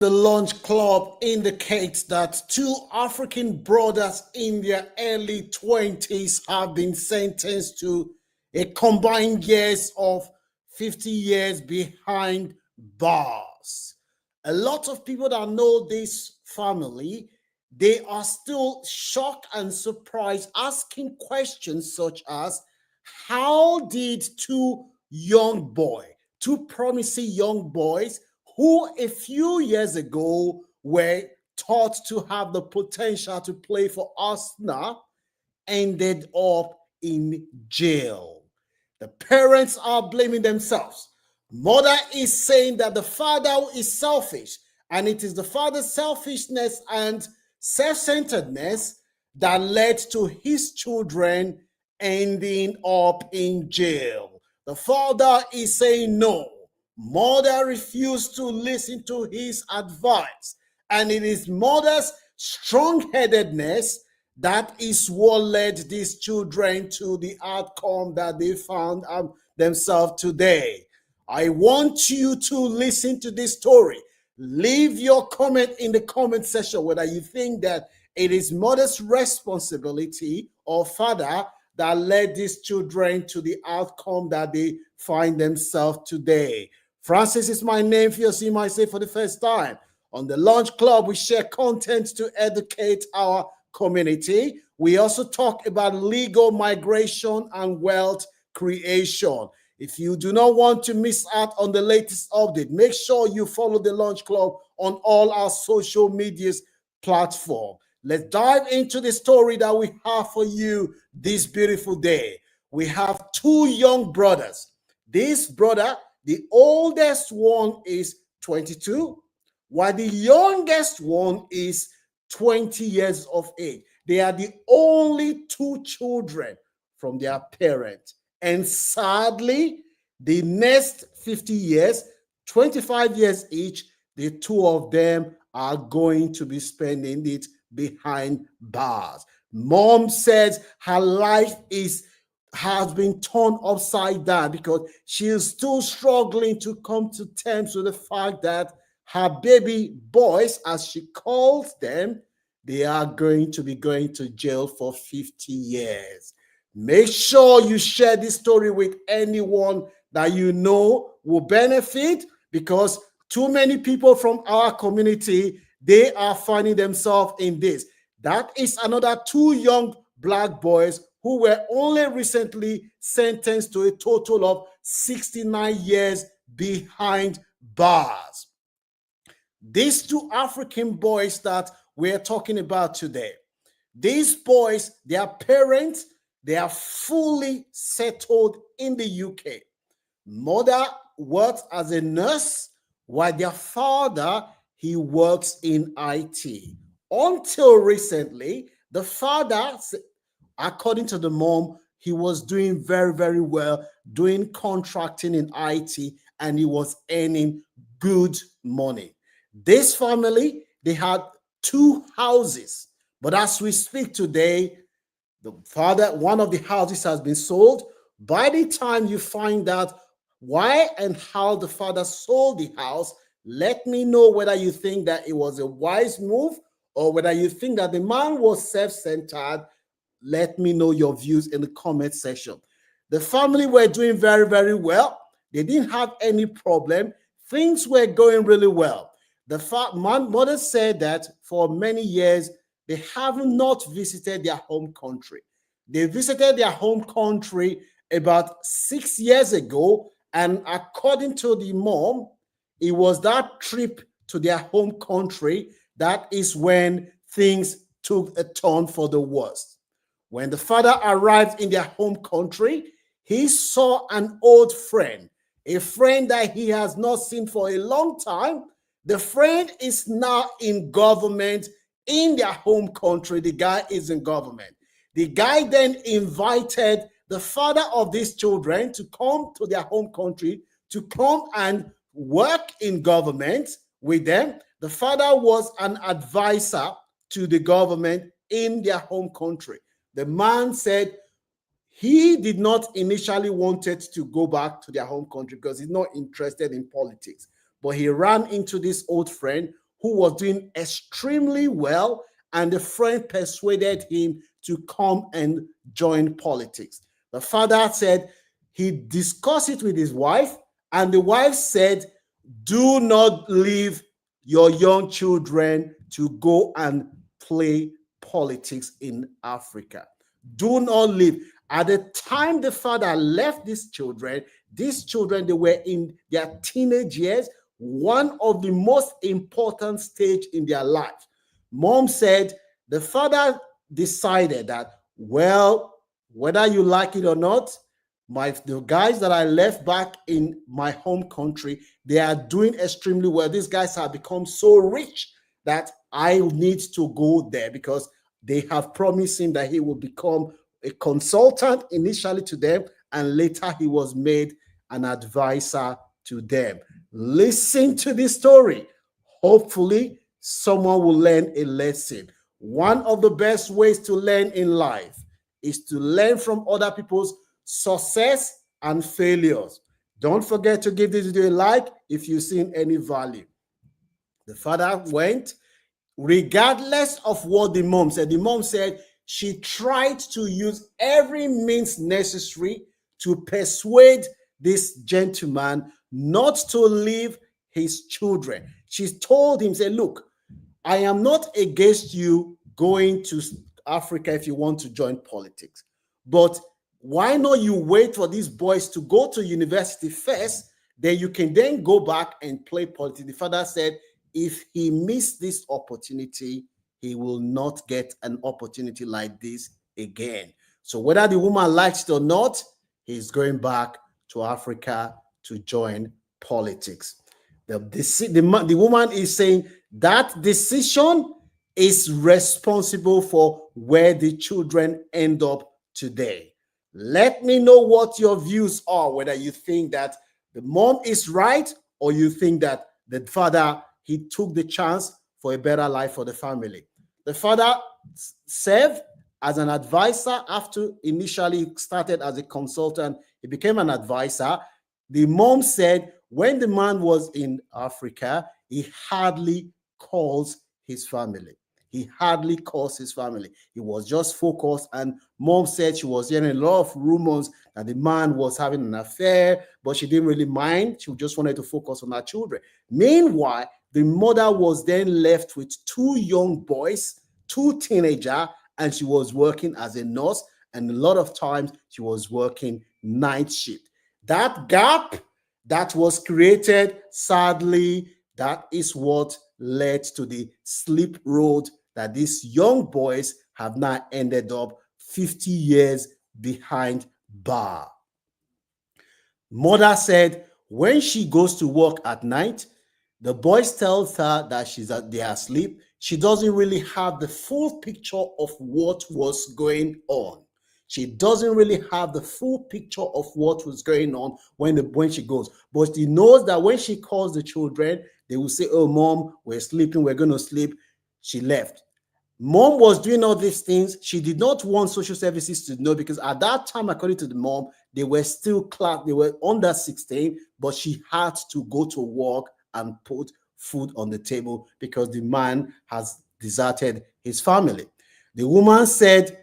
The Lunch Club indicates that two African brothers in their early 20s have been sentenced to a combined years of 50 years behind bars. A lot of people that know this family, they are still shocked and surprised, asking questions such as, how did two promising young boys who a few years ago were thought to have the potential to play for Arsenal, ended up in jail? The parents are blaming themselves. Mother is saying that the father is selfish, and it is the father's selfishness and self-centeredness that led to his children ending up in jail. The father is saying no. Mother refused to listen to his advice, and it is mother's strong-headedness that is what led these children to the outcome that they found themselves today. I want you to listen to this story. Leave your comment in the comment section whether you think that it is mother's responsibility or father that led these children to the outcome that they find themselves today. Francis is my name if you're seeing myself for the first time. On the Lunch Club, we share content to educate our community. We also talk about legal migration and wealth creation. If you do not want to miss out on the latest update, make sure you follow the Lunch Club on all our social media platforms. Let's dive into the story that we have for you this beautiful day. We have two young brothers. This brother, the oldest one is 22, while the youngest one is 20 years of age. They are the only two children from their parents. And sadly, the next 50 years, 25 years each, the two of them are going to be spending it behind bars. Mom says her life has been turned upside down because she is still struggling to come to terms with the fact that her baby boys, as she calls them, they are going to be going to jail for 50 years. Make sure you share this story with anyone that you know will benefit, because too many people from our community, they are finding themselves in this. That is another two young black boys who were only recently sentenced to a total of 69 years behind bars. These two African boys that we're talking about today, these boys, their parents, they are fully settled in the UK. Mother works as a nurse, while their father, he works in IT. Until recently, the father, according to the mom, he was doing very, very well, doing contracting in IT, and he was earning good money. This family, they had two houses, but as we speak today, one of the houses has been sold. By the time you find out why and how the father sold the house, let me know whether you think that it was a wise move or whether you think that the man was self-centered. Let me know your views in the comment section. The family were doing very, very well. They didn't have any problem. Things were going really well. The mother said that for many years, they have not visited their home country. They visited their home country about 6 years ago, and according to the mom, it was that trip to their home country that is when things took a turn for the worst. When the father arrived in their home country, he saw an old friend, a friend that he has not seen for a long time. The friend is now in government in their home country. The guy is in government. The guy then invited the father of these children to come to their home country to come and work in government with them. The father was an advisor to the government in their home country. The man said he did not initially wanted to go back to their home country because he's not interested in politics. But he ran into this old friend who was doing extremely well, and the friend persuaded him to come and join politics. The father said he discussed it with his wife, and the wife said, do not leave your young children to go and play politics in Africa. Do not leave. At the time the father left these children, they were in their teenage years, one of the most important stage in their life. Mom said the father decided that, well, whether you like it or not, the guys that I left back in my home country, they are doing extremely well. These guys have become so rich that I need to go there, because they have promised him that he will become a consultant initially to them, and later he was made an advisor to them. Listen to this story. Hopefully, someone will learn a lesson. One of the best ways to learn in life is to learn from other people's success and failures. Don't forget to give this video a like if you've seen any value. The father went, regardless of what the mom said. The mom said she tried to use every means necessary to persuade this gentleman not to leave his children. She told him, say, look, I am not against you going to Africa if you want to join politics, but why not you wait for these boys to go to university first, then you can then go back and play politics. The father said if he missed this opportunity, he will not get an opportunity like this again. So whether the woman likes it or not, he's going back to Africa to join politics. The woman is saying that decision is responsible for where the children end up today. Let me know what your views are, whether you think that the mom is right or you think that the father, he took the chance for a better life for the family. The father served as an advisor after initially started as a consultant. He became an advisor. The mom said when the man was in Africa, he hardly calls his family. He hardly calls his family. He was just focused, and mom said she was hearing a lot of rumors that the man was having an affair, but she didn't really mind. She just wanted to focus on her children. Meanwhile, the mother was then left with two young boys, two teenagers, and she was working as a nurse, and a lot of times she was working night shift. That gap that was created, sadly, that is what led to the slip road that these young boys have now ended up 50 years behind bar. Mother said when she goes to work at night, the boys tell her that they are asleep. She doesn't really have the full picture of what was going on. She doesn't really have the full picture of what was going on when she goes. But she knows that when she calls the children, they will say, oh, mom, we're sleeping, we're going to sleep. She left. Mom was doing all these things. She did not want social services to know, because at that time, according to the mom, they were still they were under 16, but she had to go to work and put food on the table because the man has deserted his family. The woman said,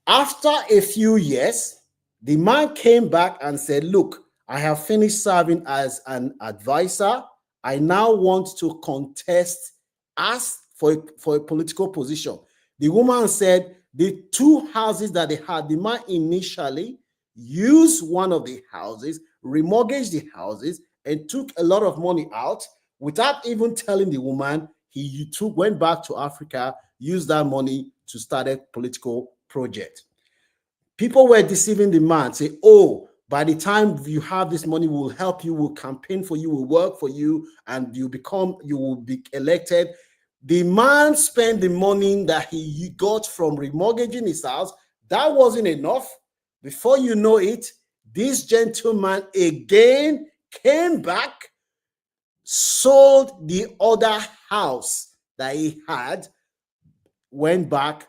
after a few years, the man came back and said, look, I have finished serving as an advisor. I now want to contest, ask for a political position. The woman said the two houses that they had, the man initially used one of the houses, remortgaged the houses, and took a lot of money out without even telling the woman. He went back to Africa, used that money to start a political project. People were deceiving the man, say, oh, by the time you have this money, we'll help you, we'll campaign for you, we'll work for you, and you will be elected. The man spent the money that he got from remortgaging his house. That wasn't enough. Before you know it, this gentleman again came back, sold the other house that he had, went back.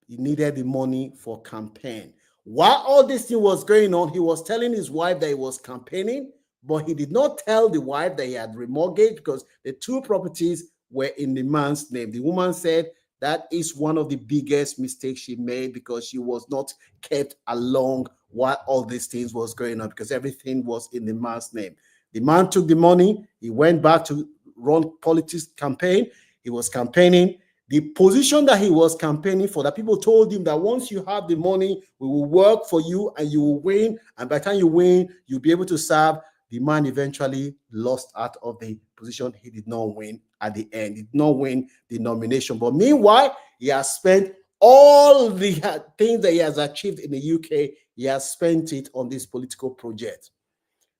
He needed the money for campaign. While all this thing was going on, he was telling his wife that he was campaigning, but he did not tell the wife that he had remortgaged, because the two properties were in the man's name. The woman said that is one of the biggest mistakes she made because she was not kept along while all these things was going on, because everything was in the man's name. The man took the money. He went back to run politics campaign. He was campaigning. The position that he was campaigning for, that people told him that once you have the money, we will work for you and you will win. And by the time you win, you'll be able to serve. The man eventually lost out of the position. He did not win at the end. He did not win the nomination. But meanwhile, he has spent all the things that he has achieved in the UK. He has spent it on this political project.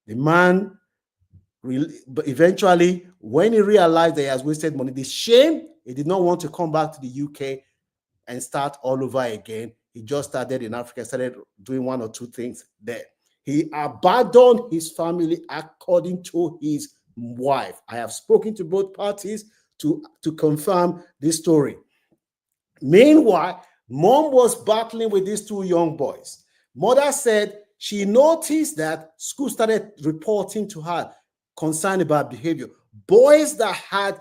The man, but eventually, when he realized that he has wasted money, the shame, he did not want to come back to the UK and start all over again. He just started in Africa, started doing one or two things there. He abandoned his family according to his wife. I have spoken to both parties to confirm this story. Meanwhile, mom was battling with these two young boys. Mother said she noticed that school started reporting to her concern about behavior. Boys that had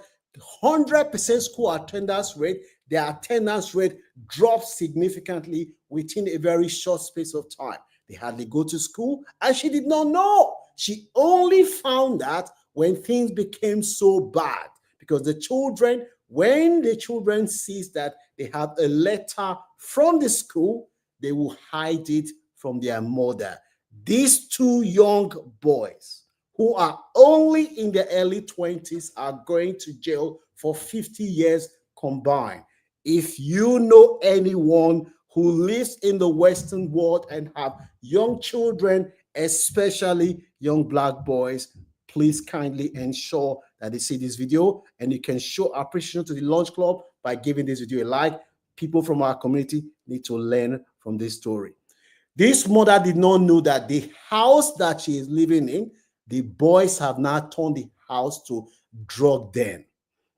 100% school attendance rate, their attendance rate dropped significantly within a very short space of time. They hardly go to school, and she did not know. She only found that when things became so bad, because the children, when the children sees that they have a letter from the school, they will hide it from their mother. These two young boys who are only in their early 20s are going to jail for 50 years combined. If you know anyone who lives in the Western world and have young children, especially young Black boys, please kindly ensure that they see this video, and you can show appreciation to the Launch Club by giving this video a like. People from our community need to learn from this story. This mother did not know that the house that she is living in, the boys have now turned the house to drug den.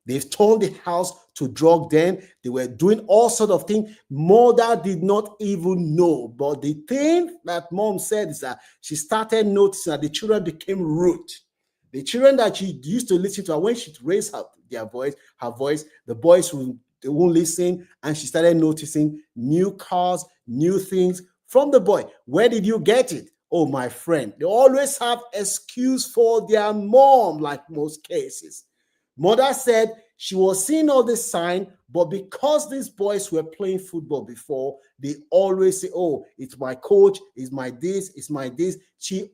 They've turned the house to drug den. They were doing all sorts of things. Mother did not even know. But the thing that mom said is that she started noticing that the children became rude. The children that she used to listen to, when she raised her voice, the boys they won't listen. And she started noticing new cars, new things from the boy. Where did you get it? Oh, my friend. They always have excuse for their mom, like most cases. Mother said she was seeing all this sign, but because these boys were playing football before, they always say, oh, it's my coach, it's my this, it's my this. She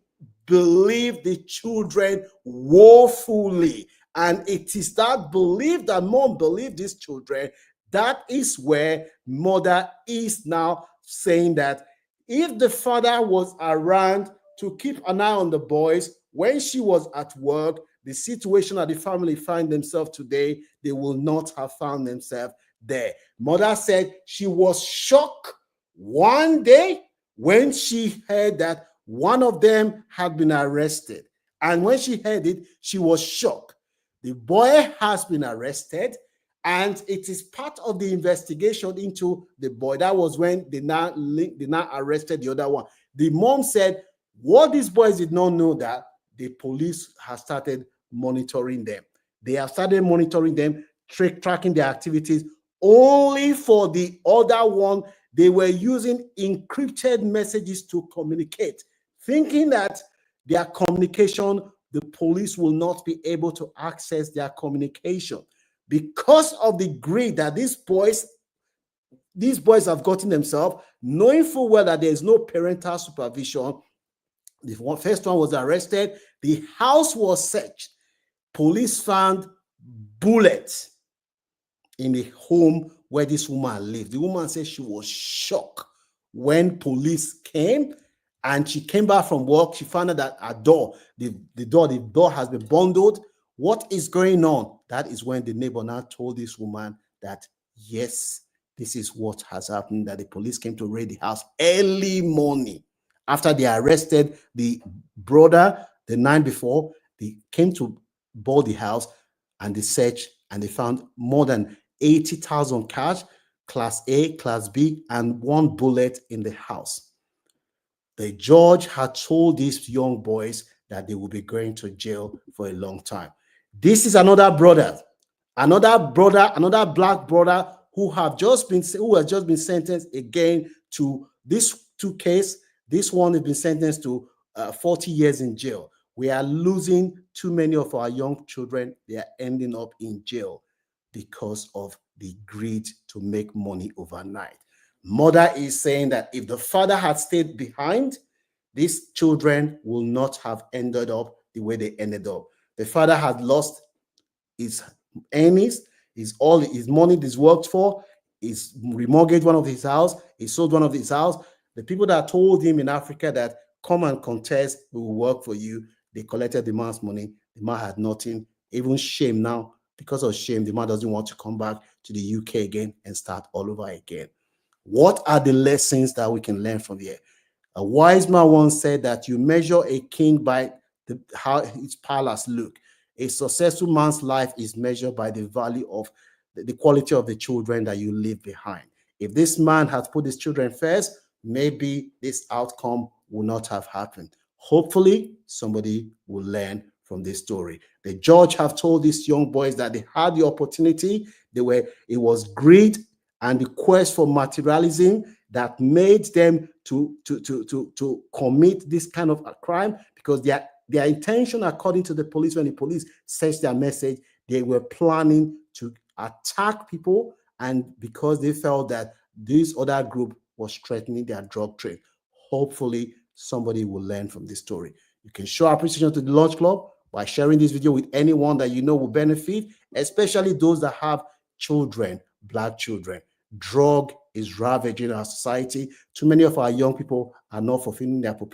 believed the children woefully. And it is that belief that mom believed these children, that is where mother is now saying that if the father was around to keep an eye on the boys when she was at work, the situation that the family find themselves today, they will not have found themselves there. Mother said she was shocked one day when she heard that one of them had been arrested. And when she heard it, she was shocked. The boy has been arrested, and it is part of the investigation into the boy. That was when they now arrested the other one. The mom said what these boys did not know, that the police have started monitoring them. They have started monitoring them, tracking their activities. Only for the other one, they were using encrypted messages to communicate, thinking that their communication, the police will not be able to access their communication. Because of the greed that these boys have gotten themselves, knowing full well that there is no parental supervision. The first one was arrested. The house was searched. Police found bullets in the home where this woman lived. The woman said she was shocked when police came, and she came back from work. She found out that her door, the door has been bundled. What is going on? That is when the neighbor now told this woman that, yes, this is what has happened, that the police came to raid the house early morning. After they arrested the brother the night before, they came to board the house, and they searched, and they found more than 80,000 cash, class A, class B, and one bullet in the house. The judge had told these young boys that they will be going to jail for a long time. This is another brother. Another brother, another black brother who has just been sentenced again to this two case. This one has been sentenced to 40 years in jail. We are losing too many of our young children. They are ending up in jail because of the greed to make money overnight. Mother is saying that if the father had stayed behind, these children will not have ended up the way they ended up. The father had lost his earnings, his all his money he's worked for, he's remortgaged one of his house, he sold one of his house. The people that told him in Africa that come and contest, we will work for you, they collected the man's money. The man had nothing, even shame now. Because of shame, the man doesn't want to come back to the UK again and start all over again. What are the lessons that we can learn from here? A wise man once said that you measure a king by how his palace look. A successful man's life is measured by the value of the quality of the children that you leave behind. If this man has put his children first, maybe this outcome will not have happened. Hopefully, somebody will learn from this story. The judge have told these young boys that they had the opportunity. It was greed and the quest for materialism that made them to commit this kind of a crime, because their intention, according to the police, when the police searched their message, they were planning to attack people, and because they felt that this other group was threatening their drug trade. Hopefully, somebody will learn from this story. You can show appreciation to the Lodge Club by sharing this video with anyone that you know will benefit, especially those that have children, black children. Drug is ravaging our society. Too many of our young people are not fulfilling their potential.